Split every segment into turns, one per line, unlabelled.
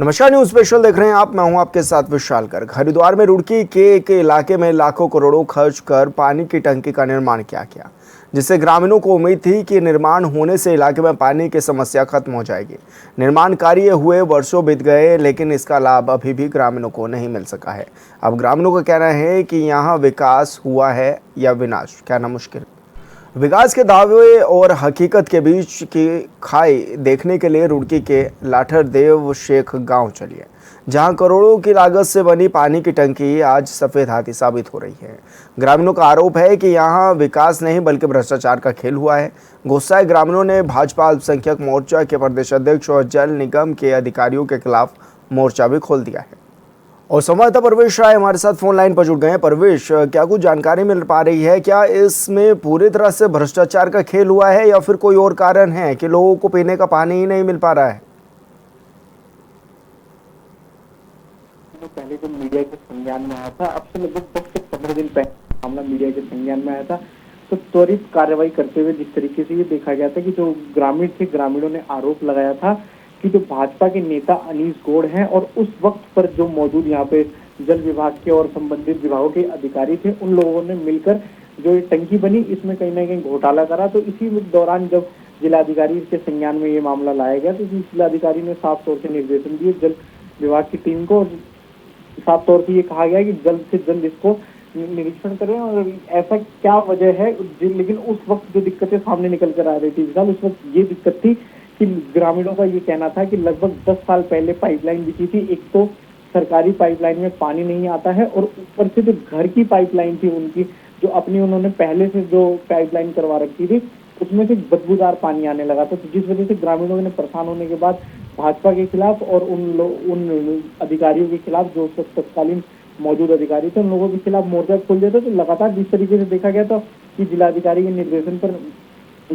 नमस्कार, news special देख रहे हैं आप। मैं हूं आपके साथ विशाल गर्ग। हरिद्वार में रुड़की के एक इलाके में लाखों करोड़ों खर्च कर पानी की टंकी का निर्माण किया गया, जिससे ग्रामीणों को उम्मीद थी कि निर्माण होने से इलाके में पानी की समस्या खत्म हो जाएगी। निर्माण कार्य हुए वर्षों बीत गए, लेकिन इसका लाभ अभी भी ग्रामीणों को नहीं मिल सका है। अब ग्रामीणों का कहना है कि यहाँ विकास हुआ है या विनाश, कहना मुश्किल। विकास के दावे और हकीकत के बीच की खाई देखने के लिए रुड़की के लाठर देव शेख गांव चलिए, जहां करोड़ों की लागत से बनी पानी की टंकी आज सफेद हाथी साबित हो रही है। ग्रामीणों का आरोप है कि यहां विकास नहीं बल्कि भ्रष्टाचार का खेल हुआ है। गुस्साए ग्रामीणों ने भाजपा अल्पसंख्यक मोर्चा के प्रदेश अध्यक्ष और जल निगम के अधिकारियों के खिलाफ मोर्चा भी खोल दिया है। और संवाददाता परवेश राय हमारे साथ फोन लाइन पर जुड़ गए हैं। परवेश, क्या कुछ जानकारी मिल पा रही है? क्या इसमें पूरी तरह से भ्रष्टाचार का खेल हुआ है या फिर कोई और कारण है कि लोगों को पीने का पानी ही नहीं मिल पा रहा है?
तो पहले जो मीडिया के संज्ञान में आया था, अब से लगभग 10 से 15 दिन पहले मामला मीडिया के संज्ञान में आया था, तो त्वरित कार्रवाई करते हुए जिस तरीके से ये देखा गया था कि जो ग्रामीण थे, ग्रामीणों ने आरोप लगाया था कि जो भाजपा के नेता अनीश गौड़ हैं और उस वक्त पर जो मौजूद यहाँ पे जल विभाग के और संबंधित विभागों के अधिकारी थे, उन लोगों ने मिलकर जो ये टंकी बनी, इसमें कहीं ना कहीं घोटाला करा। तो इसी दौरान जब जिलाधिकारी के संज्ञान में ये मामला लाया गया, तो जिलाधिकारी ने साफ तौर से निर्देशन दिए जल विभाग की टीम को। साफ तौर से ये कहा गया कि जल्द से जल्द इसको निरीक्षण करें और ऐसा क्या वजह है। लेकिन उस वक्त जो दिक्कतें सामने निकल कर आ रही थी विशाल, उस वक्त ये दिक्कत थी कि ग्रामीणों का ये कहना था कि लगभग 10 साल पहले पाइपलाइन बिछी थी। एक तो सरकारी पाइपलाइन में पानी नहीं आता है और ऊपर से जो घर की पाइपलाइन थी उनकी, जो अपनी उन्होंने पहले से जो पाइपलाइन करवा रखी थी, उसमें से बदबूदार पानी आने लगा था। तो जिस वजह से ग्रामीणों ने परेशान होने के बाद भाजपा के खिलाफ और उन अधिकारियों के खिलाफ, जो तत्कालीन मौजूद अधिकारी थे, उन लोगों के खिलाफ मोर्चा खोल दिया था। तो लगातार जिस तरीके से देखा गया था कि जिलाधिकारी के निर्देशन पर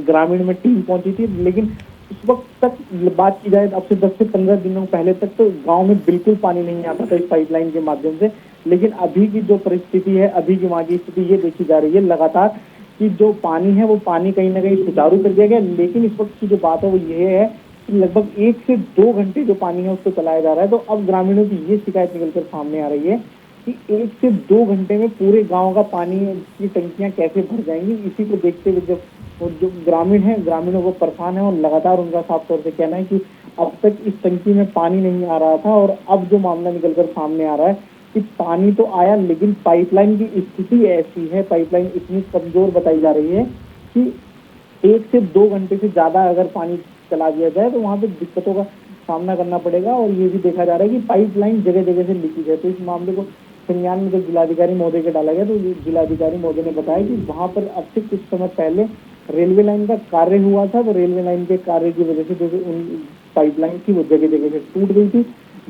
ग्रामीण में टीम पहुंची थी, लेकिन उस वक्त तक बात की जाए, अब से 10 से 15 दिनों पहले तक तो गांव में बिल्कुल पानी नहीं आता था इस पाइपलाइन के माध्यम से। लेकिन अभी की जो परिस्थिति है, अभी की वहां की स्थिति ये देखी जा रही है लगातार कि जो पानी है वो पानी कहीं ना कहीं सुचारू कर दिया गया। लेकिन इस वक्त की जो बात है वो ये है कि लगभग 1 से 2 घंटे जो पानी है उसको चलाया जा रहा है। तो अब ग्रामीणों की ये शिकायत निकलकर सामने आ रही है कि 1 से 2 घंटे में पूरे गांव का पानी की टंकियां कैसे भर जाएंगी। इसी को देखते हुए जो ग्रामीण है, ग्रामीणों को परेशान है और लगातार उनका साफ तौर से कहना है कि अब तक इस टंकी में पानी नहीं आ रहा था और अब जो मामला निकलकर सामने आ रहा है कि पानी तो आया, लेकिन पाइपलाइन की स्थिति ऐसी है, पाइपलाइन इतनी कमजोर बताई जा रही है कि 1 से 2 घंटे से ज्यादा अगर पानी चला दिया जाए तो वहां पे दिक्कतों का सामना करना पड़ेगा। और ये भी देखा जा रहा है कि पाइपलाइन जगह जगह से लीकेज है। तो इस मामले को संज्ञान में जब जिलाधिकारी महोदय के डाला गया, तो जिलाधिकारी महोदय ने बताया कि वहां पर अब से कुछ समय पहले रेलवे लाइन का कार्य हुआ था। तो रेलवे लाइन के कार्य की वजह से जो उन पाइपलाइन थी वो जगह जगह से टूट गई थी,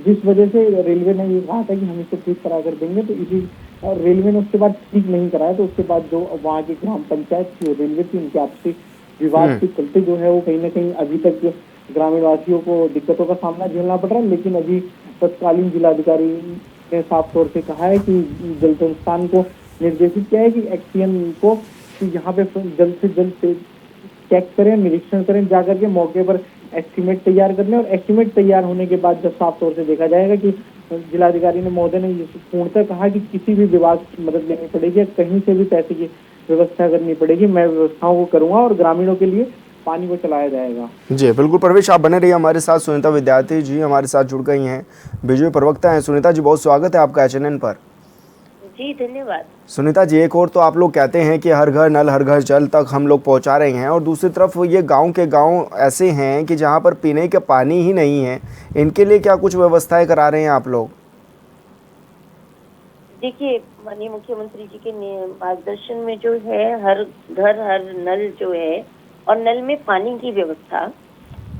जिस वजह से रेलवे ने ये कहा था कि हम इसको ठीक करा कर देंगे। तो इसी रेलवे ने उसके बाद ठीक नहीं कराया। तो उसके बाद जो वहाँ की ग्राम पंचायत थी और रेलवे थी, उनके आपसी विवाद के चलते जो है वो कहीं ना कहीं अभी तक ग्रामीण वासियों को दिक्कतों का सामना झेलना पड़ रहा है। लेकिन अभी तत्कालीन जिलाधिकारी ने साफ तौर से कहा है कि जल संस्थान को निर्देशित किया है कि एक्सीएम को कि यहाँ पे जल्द से जल्द चेक करें, निरीक्षण करें, जाकर के मौके पर एस्टीमेट तैयार कर लें। और एस्टीमेट तैयार होने के बाद जब साफ तौर से देखा जाएगा कि जिलाधिकारी ने महोदय ने पूर्णतः कहा कि किसी भी विभाग की मदद लेनी पड़ेगी, कहीं से भी पैसे की व्यवस्था करनी पड़ेगी, मैं व्यवस्थाओं को करूंगा और ग्रामीणों के लिए पानी को चलाया जाएगा।
जी बिल्कुल परवेश, आप बने रहिए हमारे साथ। सुनीता विद्यार्थी जी हमारे साथ जुड़ गई हैं, बीजेपी प्रवक्ता हैं। सुनीता जी, बहुत स्वागत है आपका एचएनएन पर।
जी धन्यवाद।
सुनीता जी, एक और तो आप लोग कहते हैं कि हर घर नल हर घर जल तक हम लोग पहुंचा रहे हैं, और दूसरी तरफ ये गांव के गांव ऐसे हैं कि जहां पर पीने का पानी ही नहीं है। इनके लिए क्या कुछ व्यवस्थाएं करा रहे हैं आप लोग?
देखिए, माननीय मुख्यमंत्री जी के मार्गदर्शन में जो है हर घर हर नल जो है और नल में पानी की व्यवस्था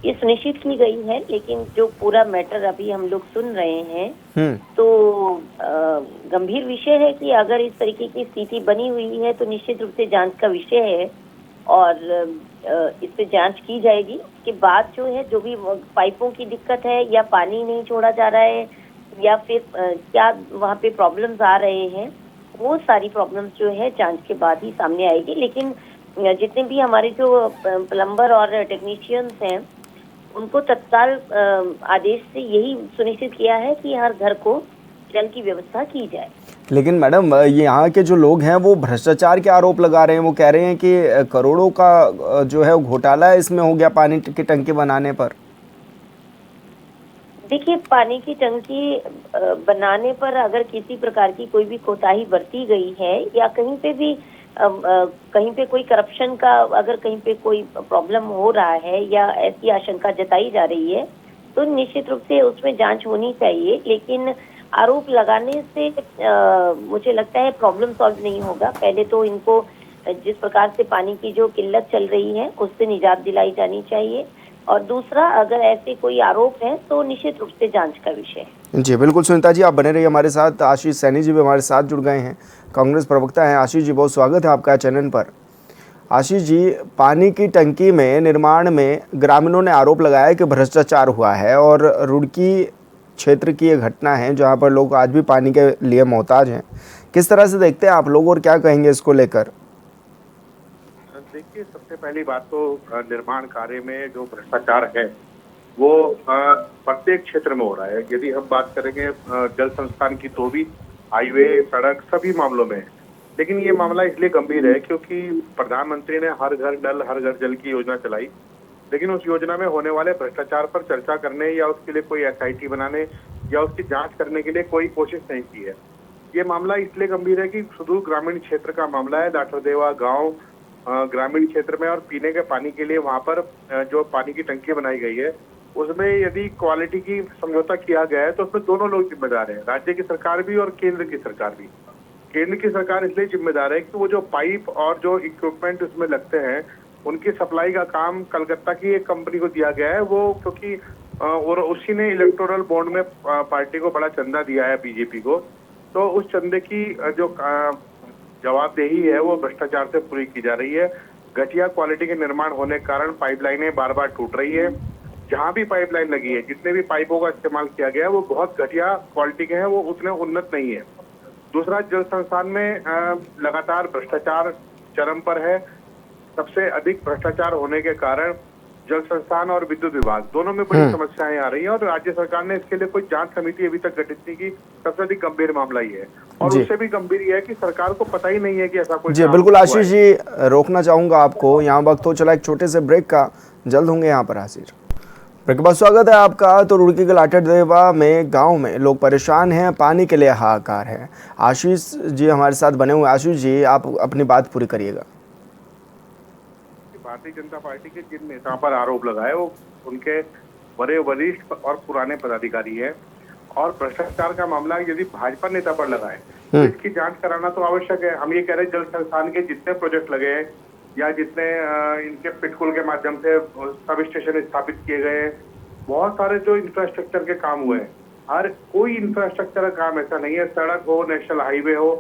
ये सुनिश्चित की गई है। लेकिन जो पूरा मैटर अभी हम लोग सुन रहे हैं तो गंभीर विषय है कि अगर इस तरीके की स्थिति बनी हुई है तो निश्चित रूप से जांच का विषय है और इस पे जांच की जाएगी। उसके बाद जो है, जो भी पाइपों की दिक्कत है या पानी नहीं छोड़ा जा रहा है या फिर क्या वहाँ पे प्रॉब्लम्स आ रहे हैं, वो सारी प्रॉब्लम्स जो है जांच के बाद ही सामने आएगी। लेकिन जितने भी हमारे जो प्लम्बर और टेक्नीशियंस हैं उनको तत्काल आदेश से यही सुनिश्चित किया है कि हर घर को जल की व्यवस्था की जाए।
लेकिन मैडम ये यहाँ के जो लोग हैं वो भ्रष्टाचार के आरोप लगा रहे हैं। वो कह रहे हैं कि करोड़ों का जो है वो घोटाला इसमें हो गया पानी की टंकी बनाने पर।
देखिए, पानी की टंकी बनाने पर अगर किसी प्रकार की कोई भी कोताही बरती गई है या कहीं पे भी कहीं पे कोई करप्शन का अगर कहीं पे कोई प्रॉब्लम हो रहा है या ऐसी आशंका जताई जा रही है तो निश्चित रूप से उसमें जांच होनी चाहिए। लेकिन आरोप लगाने से मुझे लगता है प्रॉब्लम सॉल्व नहीं होगा। पहले तो इनको जिस प्रकार से पानी की जो किल्लत चल रही है उससे निजात दिलाई जानी चाहिए, और दूसरा अगर ऐसे कोई आरोप है तो निश्चित रूप से जांच का विषय है।
जी बिल्कुल सुनीता जी, आप बने रहिए हमारे साथ। आशीष सैनी जी भी हमारे साथ जुड़ गए हैं, कांग्रेस प्रवक्ता हैं। आशीष जी, बहुत स्वागत है आपका चैनल पर। आशीष जी, पानी की टंकी में निर्माण में ग्रामीणों ने आरोप लगाया कि भ्रष्टाचार हुआ है, और रुड़की क्षेत्र की ये घटना है जहां पर लोग आज भी पानी के लिए मोहताज हैं। किस तरह से देखते हैं आप लोग और क्या कहेंगे इसको लेकर?
देखिए, सबसे पहली बात तो निर्माण कार्य में जो भ्रष्टाचार है वो प्रत्येक क्षेत्र में हो रहा है। यदि हम बात करेंगे जल संस्थान की तो भी हाईवे, सड़क, सभी मामलों में। लेकिन ये मामला इसलिए गंभीर है क्योंकि प्रधानमंत्री ने हर घर नल हर घर जल की योजना चलाई, लेकिन उस योजना में होने वाले भ्रष्टाचार पर चर्चा करने या उसके लिए कोई एसआईटी बनाने या उसकी जांच करने के लिए कोई कोशिश नहीं की है। ये मामला इसलिए गंभीर है कि सुदूर ग्रामीण क्षेत्र का मामला है। लाठरदेवा गांव ग्रामीण क्षेत्र में, और पीने के पानी के लिए वहां पर जो पानी की टंकी बनाई गई है उसमें यदि क्वालिटी की समझौता किया गया है तो उसमें दोनों लोग जिम्मेदार हैं, राज्य की सरकार भी और केंद्र की सरकार भी। केंद्र की सरकार इसलिए जिम्मेदार है कि वो जो पाइप और जो इक्विपमेंट उसमें लगते हैं उनकी सप्लाई का काम कलकत्ता की एक कंपनी को दिया गया है। वो क्योंकि और उसी ने इलेक्टोरल बॉन्ड में पार्टी को बड़ा चंदा दिया है, बीजेपी को, तो उस चंदे की जो जवाबदेही है वो भ्रष्टाचार से पूरी की जा रही है। घटिया क्वालिटी के निर्माण होने के कारण पाइपलाइनें बार बार टूट रही है। जहां भी पाइपलाइन लगी है, जितने भी पाइपों का इस्तेमाल किया गया है वो बहुत घटिया क्वालिटी के हैं, वो उतने उन्नत नहीं है। दूसरा, जल संस्थान में लगातार भ्रष्टाचार चरम पर है। सबसे अधिक भ्रष्टाचार होने के कारण जल संस्थान और विद्युत विभाग दोनों में बड़ी समस्याएं आ रही हैं, और राज्य सरकार ने इसके लिए कोई जांच समिति अभी तक गठित नहीं की। सबसे अधिक गंभीर मामला ये है, और उससे भी गंभीर ये है कि सरकार को पता ही नहीं है कि ऐसा कोई।
जी बिल्कुल आशीष जी, रोकना चाहूंगा आपको, यहाँ वक्त हो चला एक छोटे से ब्रेक का, जल्द होंगे यहाँ पर हाजिर। ब्रेक के बाद स्वागत है आपका। तो रुड़की के लाठरदेवा में गांव में लोग परेशान हैं, पानी के लिए हाहाकार है। आशीष जी हमारे साथ बने हुए। आशीष जी, आप अपनी बात पूरी करिएगा।
भारतीय जनता पार्टी के जिन नेताओं पर आरोप लगाए वो उनके बड़े वरिष्ठ और पुराने पदाधिकारी हैं, और भ्रष्टाचार का मामला यदि भाजपा नेता पर लगाए तो इसकी जांच कराना तो आवश्यक है। हम ये कह रहे हैं, जल संस्थान के जितने प्रोजेक्ट लगे हैं या जितने इनके पिटकुल के माध्यम से सब स्टेशन स्थापित किए गए, बहुत सारे जो इंफ्रास्ट्रक्चर के काम हुए हैं, हर कोई इंफ्रास्ट्रक्चर का काम ऐसा नहीं है, सड़क हो, नेशनल हाईवे हो,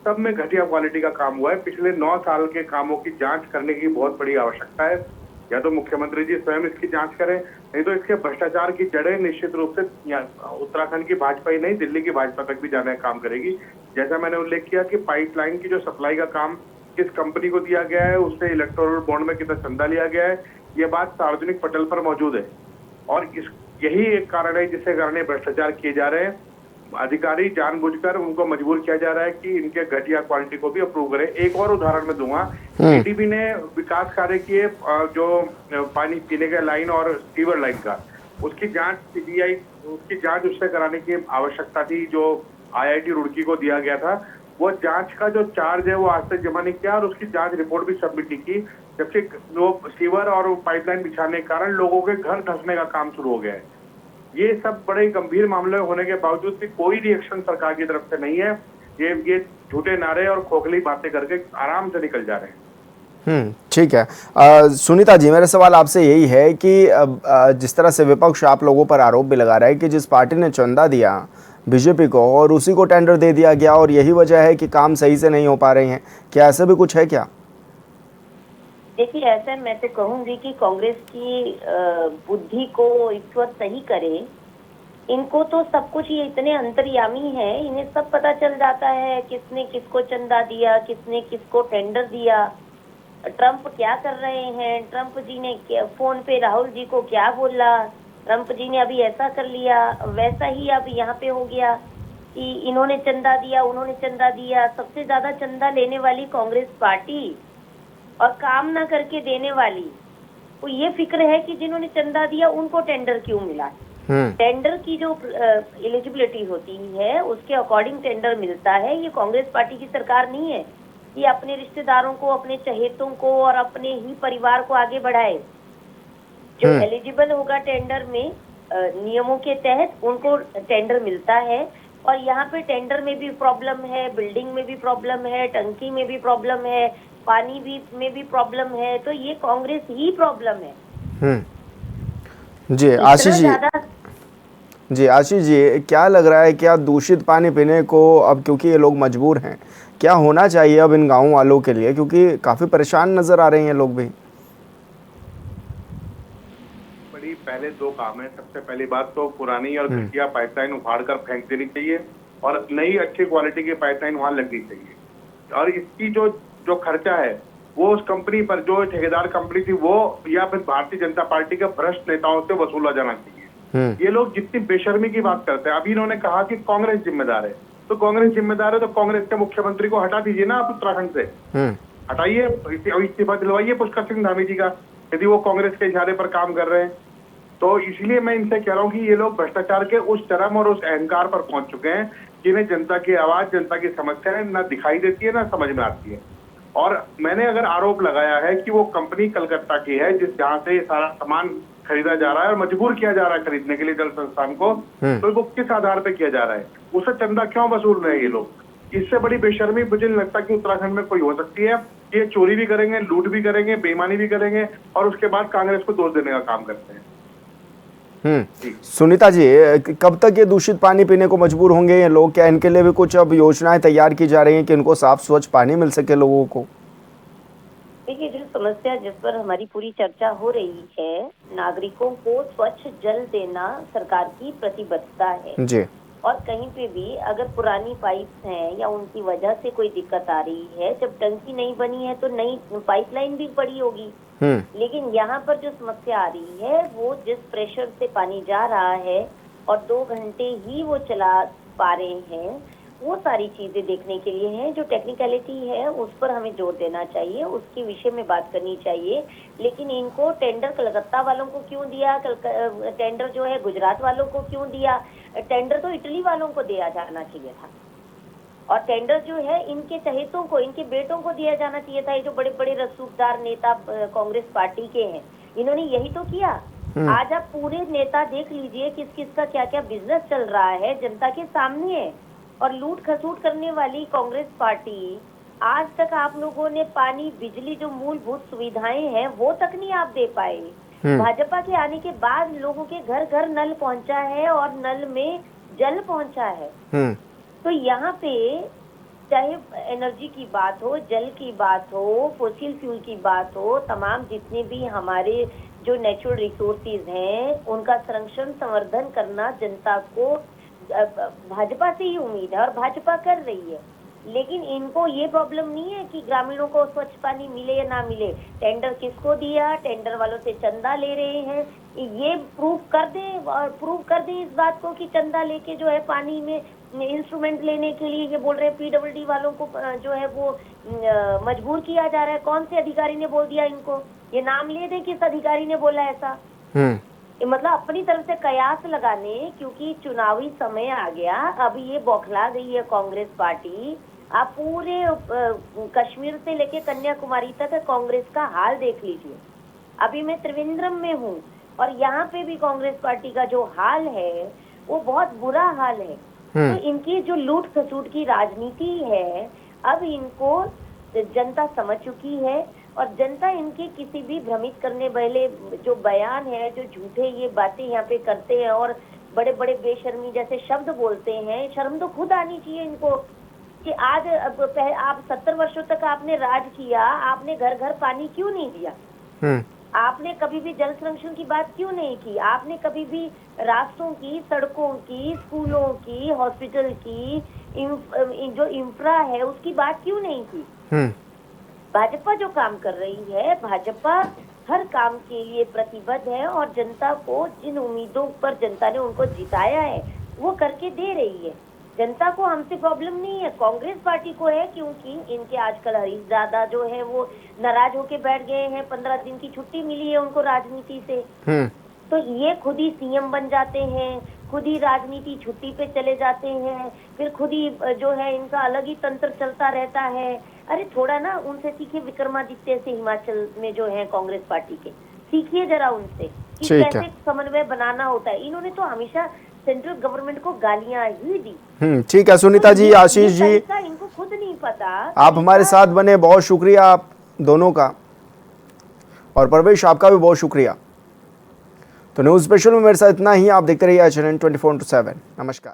सब में घटिया क्वालिटी का काम हुआ है। पिछले 9 साल के कामों की जांच करने की बहुत बड़ी आवश्यकता है। या तो मुख्यमंत्री जी स्वयं इसकी जांच करें, नहीं तो इसके भ्रष्टाचार की जड़ें निश्चित रूप से उत्तराखंड की भाजपा ही नहीं, दिल्ली की भाजपा तक भी जाने का काम करेगी। जैसा मैंने उल्लेख किया कि पाइपलाइन की जो सप्लाई का काम किस कंपनी को दिया गया है, उससे इलेक्टोरल बॉन्ड में कितना चंदा लिया गया है, ये बात सार्वजनिक पटल पर मौजूद है, और यही एक कारण है जिसके कारण ये भ्रष्टाचार किए जा रहे हैं। अधिकारी जानबूझकर उनको मजबूर किया जा रहा है कि इनके घटिया क्वालिटी को भी अप्रूव करें। एक और उदाहरण मैं दूंगा, एडीबी ने विकास कार्य किए जो पानी पीने के लाइन और सीवर लाइन का, उसकी जांच सीबीआई, उसकी जांच उससे कराने की आवश्यकता थी जो आईआईटी रुड़की को दिया गया था। वो जांच का जो चार्ज है वो आज तक जमा नहीं किया, और उसकी जांच रिपोर्ट भी सबमिट नहीं की, जबकि वो सीवर और पाइपलाइन बिछाने के कारण लोगों के घर धंसने का काम शुरू हो गया है। ये सब बड़े गंभीर मामले होने के बावजूद भी कोई रिएक्शन सरकार की तरफ से नहीं है। ये झूठे नारे और खोखली बातें करके आराम से निकल जा रहे हैं।
ठीक है। सुनीता जी, मेरा सवाल आपसे यही है कि जिस तरह से विपक्ष आप लोगों पर आरोप भी लगा रहा है कि जिस पार्टी ने चंदा दिया बीजेपी को और उसी को टेंडर दे दिया गया, और यही वजह है कि काम सही से नहीं हो पा रहे हैं, क्या ऐसा भी कुछ है क्या?
देखिए, ऐसा मैं तो कहूंगी कि कांग्रेस की बुद्धि को ईश्वर सही करे। इनको तो सब कुछ ये इतने अंतर्यामी है, इन्हें सब पता चल जाता है किसने किसको चंदा दिया, किसने किसको टेंडर दिया। ट्रम्प क्या कर रहे हैं, ट्रम्प जी ने फोन पे राहुल जी को क्या बोला, ट्रम्प जी ने अभी ऐसा कर लिया, वैसा ही अब यहाँ पे हो गया कि इन्होंने चंदा दिया, उन्होंने चंदा दिया। सबसे ज्यादा चंदा लेने वाली कांग्रेस पार्टी और काम ना करके देने वाली, तो ये फिक्र है कि जिन्होंने चंदा दिया उनको टेंडर क्यों मिला। टेंडर की जो एलिजिबिलिटी होती है उसके अकॉर्डिंग टेंडर मिलता है। ये कांग्रेस पार्टी की सरकार नहीं है ये अपने रिश्तेदारों को, अपने चहेतों को और अपने ही परिवार को आगे बढ़ाए। जो एलिजिबल होगा टेंडर में नियमों के तहत उनको टेंडर मिलता है। और यहाँ पे टेंडर में भी प्रॉब्लम है, बिल्डिंग में भी प्रॉब्लम है, टंकी में भी प्रॉब्लम है, पानी भी में भी प्रॉब्लम है। तो ये कांग्रेस ही प्रॉब्लम है।
जी आशीष जी, क्या लग रहा है, क्या दूषित पानी पीने को अब, क्योंकि ये लोग मजबूर हैं, क्या होना चाहिए अब इन गाँव वालों के लिए, क्योंकि काफ़ी परेशान नज़र आ रहे हैं लोग भी।
बड़ी पहले दो काम है। सबसे पहली बात तो पुरानी और घटिया पाइपलाइन उखाड़ कर फेंक देनी चाहिए और नई अच्छी क्वालिटी की पाइपलाइन वहां लगनी चाहिए। और इसकी जो खर्चा है वो उस कंपनी पर, जो ठेकेदार कंपनी थी वो या फिर भारतीय जनता पार्टी के भ्रष्ट नेताओं से वसूला जाना चाहिए। ये लोग जितनी बेशर्मी की बात करते हैं, अभी इन्होंने कहा कि कांग्रेस जिम्मेदार है, तो कांग्रेस जिम्मेदार है तो कांग्रेस के मुख्यमंत्री को हटा दीजिए ना आप उत्तराखंड से, हटाइए, इस्तीफा दिलवाइए पुष्कर सिंह धामी जी का, यदि वो कांग्रेस के इशारे पर काम कर रहे हैं। तो इसलिए मैं इनसे कह रहा हूँ कि ये लोग भ्रष्टाचार के उस चरम और उस अहंकार पर पहुंच चुके हैं जिन्हें जनता की आवाज, जनता की समस्याएं ना दिखाई देती है ना समझ में आती है। और मैंने अगर आरोप लगाया है कि वो कंपनी कलकत्ता की है जहां से सारा सामान खरीदा जा रहा है और मजबूर किया जा रहा है खरीदने के लिए जल संस्थान को, तो वो किस आधार पर किया जा रहा है, उससे चंदा क्यों वसूल रहे हैं ये लोग। इससे बड़ी बेशर्मी मुझे नहीं लगता कि उत्तराखंड में कोई हो सकती है। ये चोरी भी करेंगे, लूट भी करेंगे, बेईमानी भी करेंगे और उसके बाद कांग्रेस को दोष देने का काम करते हैं।
सुनीता जी, कब तक ये दूषित पानी पीने को मजबूर होंगे ये लोग? क्या इनके लिए भी कुछ अब योजनाएं तैयार की जा रही हैं कि इनको साफ स्वच्छ पानी मिल सके लोगों को?
देखिए, जो समस्या जिस पर हमारी पूरी चर्चा हो रही है, नागरिकों को स्वच्छ जल देना सरकार की प्रतिबद्धता है
जी।
और कहीं पे भी अगर पुरानी पाइप्स हैं या उनकी वजह से कोई दिक्कत आ रही है, जब टंकी नहीं बनी है तो नई पाइपलाइन भी पड़ी होगी। लेकिन यहाँ पर जो समस्या आ रही है वो जिस प्रेशर से पानी जा रहा है और 2 घंटे ही वो चला पा रहे हैं, वो सारी चीजें देखने के लिए हैं। जो टेक्निकलिटी है उस पर हमें जोर देना चाहिए, उसके विषय में बात करनी चाहिए। लेकिन इनको टेंडर कलकत्ता वालों को क्यों दिया, टेंडर जो है गुजरात वालों को क्यों दिया, टेंडर तो इटली वालों को दिया जाना चाहिए था। और टेंडर जो है इनके चहेतों को, इनके बेटों को दिया जाना चाहिए था। ये जो बड़े बड़े रसूखदार नेता कांग्रेस पार्टी के हैं, इन्होंने यही तो किया। आज आप पूरे नेता देख लीजिए किस किस का क्या क्या बिजनेस चल रहा है जनता के सामने है। और लूट खसूट करने वाली कांग्रेस पार्टी, आज तक आप लोगों ने पानी, बिजली, जो मूलभूत सुविधाएं हैं वो तक नहीं आप दे पाए। भाजपा के आने के बाद लोगों के घर घर नल पहुंचा है और नल में जल पहुंचा है। तो यहाँ पे चाहे एनर्जी की बात हो, जल की बात हो, फोसिल फ्यूल की बात हो, तमाम जितने भी हमारे जो नेचुरल रिसोर्सेज हैं उनका संरक्षण, संवर्धन करना जनता को भाजपा से ही उम्मीद है और भाजपा कर रही है। लेकिन इनको ये प्रॉब्लम नहीं है कि ग्रामीणों को स्वच्छ पानी मिले या ना मिले। टेंडर किसको दिया, टेंडर वालों से चंदा ले रहे हैं, ये प्रूफ कर दें इस बात को कि चंदा लेके जो है पानी में इंस्ट्रूमेंट लेने के लिए ये बोल रहे हैं। पीडब्ल्यूडी वालों को जो है वो मजबूर किया जा रहा है। कौन से अधिकारी ने बोल दिया इनको? ये नाम ले दें किस अधिकारी ने बोला ऐसा। मतलब अपनी तरफ से कयास लगाने, क्योंकि चुनावी समय आ गया, अब ये बौखला गई है कांग्रेस पार्टी। आप पूरे कश्मीर से लेके कन्याकुमारी तक कांग्रेस का हाल देख लीजिए। अभी मैं त्रिवेंद्रम में हूँ और यहाँ पे भी कांग्रेस पार्टी का जो हाल है वो बहुत बुरा हाल है। तो इनकी जो लूट खसूट की राजनीति है, अब इनको जनता समझ चुकी है और जनता इनके किसी भी भ्रमित करने वाले जो बयान है, जो झूठे ये बातें यहाँ पे करते हैं और बड़े बड़े बेशर्मी जैसे शब्द बोलते हैं, शर्म तो खुद आनी चाहिए इनको कि आज आप 70 वर्षों तक आपने राज किया, आपने घर घर पानी क्यों नहीं दिया? आपने कभी भी जल संरक्षण की बात क्यों नहीं की? आपने कभी भी रास्तों की, सड़कों की, स्कूलों की, हॉस्पिटल की, जो इंफ्रा है उसकी बात क्यों नहीं की? भाजपा जो काम कर रही है, भाजपा हर काम के लिए प्रतिबद्ध है और जनता को जिन उम्मीदों पर जनता ने उनको जिताया है वो करके दे रही है। जनता को हमसे प्रॉब्लम नहीं है, कांग्रेस पार्टी को है, क्योंकि इनके आजकल हरीश दादा जो है वो नाराज होके बैठ गए हैं। 15 दिन की छुट्टी मिली है उनको राजनीति से, तो ये खुद ही सीएम बन जाते हैं, खुद ही राजनीति छुट्टी पे चले जाते हैं, फिर खुद ही जो है इनका अलग ही तंत्र चलता रहता है। अरे थोड़ा ना उनसे सीखिए, विक्रमादित्य से हिमाचल में जो है कांग्रेस पार्टी के, सीखिए जरा उनसे कि कैसे समन्वय बनाना होता है। इन्होंने तो हमेशा सेंट्रल गवर्नमेंट को गालियां ही दी।
ठीक है सुनीता जी, आशीष जी,
इनको खुद नहीं पता।
आप हमारे साथ बने, बहुत शुक्रिया आप दोनों का, और परवेश आपका भी बहुत शुक्रिया। तो न्यूज़ स्पेशल में मेरे साथ इतना ही। आप देखते रहिए HNN 24/7। नमस्कार।